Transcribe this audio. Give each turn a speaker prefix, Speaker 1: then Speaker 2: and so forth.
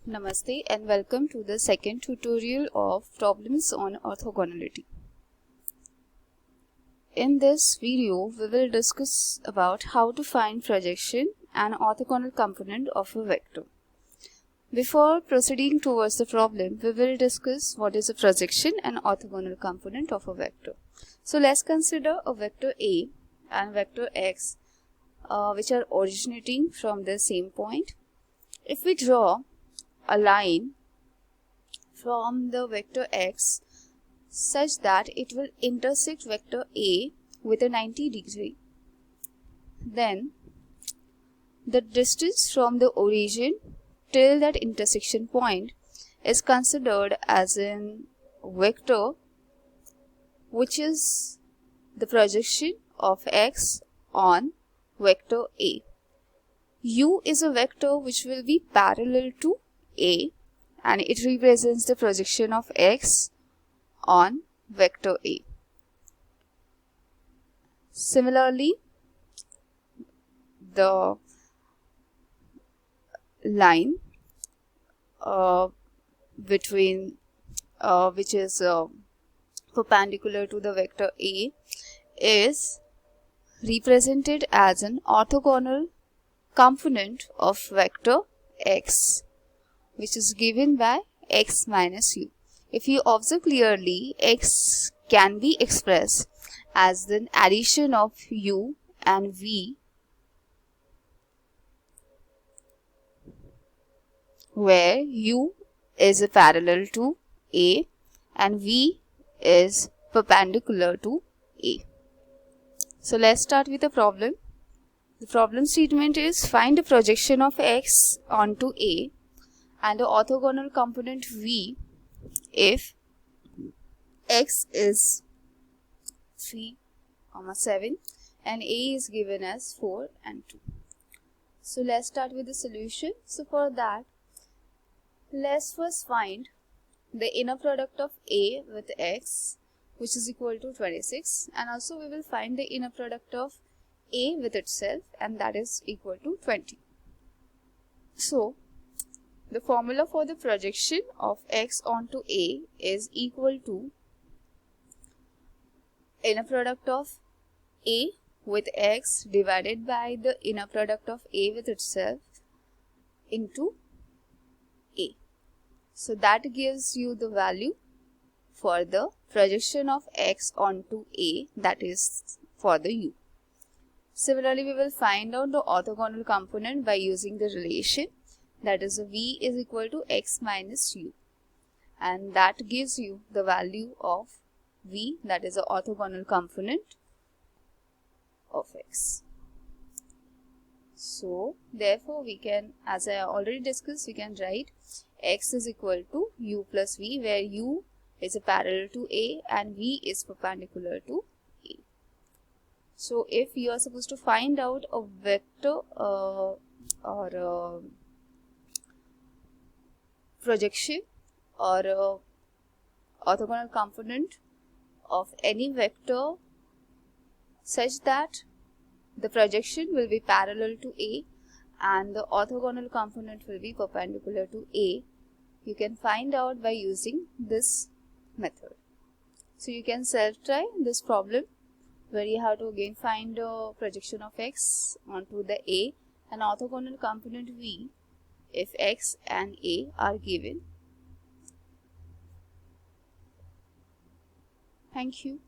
Speaker 1: Namaste and welcome to the second tutorial of problems on orthogonality. In this video, we will discuss about how to find projection and orthogonal component of a vector. Before proceeding towards the problem, we will discuss what is a projection and orthogonal component of a vector. So let's consider a vector A and vector X which are originating from the same point. If we draw a line from the vector X such that it will intersect vector A with a 90 degree, then the distance from the origin till that intersection point is considered as a vector which is the projection of X on vector A. U is a vector which will be parallel to A and it represents the projection of X on vector A. Similarly, the line between which is perpendicular to the vector A is represented as an orthogonal component of vector X, which is given by X minus U. If you observe clearly, X can be expressed as the addition of U and V, where U is parallel to A and V is perpendicular to A. So let's start with the problem. The problem statement is find the projection of X onto A and the orthogonal component V if X is 3, 7 and A is given as 4 and 2. So let's start with the solution. So for that, let's first find the inner product of A with X, which is equal to 26, and also we will find the inner product of A with itself, and that is equal to 20. So the formula for the projection of X onto A is equal to inner product of A with X divided by the inner product of A with itself into A. So that gives you the value for the projection of X onto A, that is for the U. Similarly, we will find out the orthogonal component by using the relation, that is V is equal to X minus U, and that gives you the value of V, that is the orthogonal component of X. So therefore we can, as I already discussed, we can write X is equal to U plus V, where U is a parallel to A and V is perpendicular to A. So if you are supposed to find out a vector or a projection or a orthogonal component of any vector such that the projection will be parallel to A and the orthogonal component will be perpendicular to A, you can find out by using this method. So you can self-try this problem where you have to again find a projection of X onto the A and orthogonal component V if X and A are given. Thank you.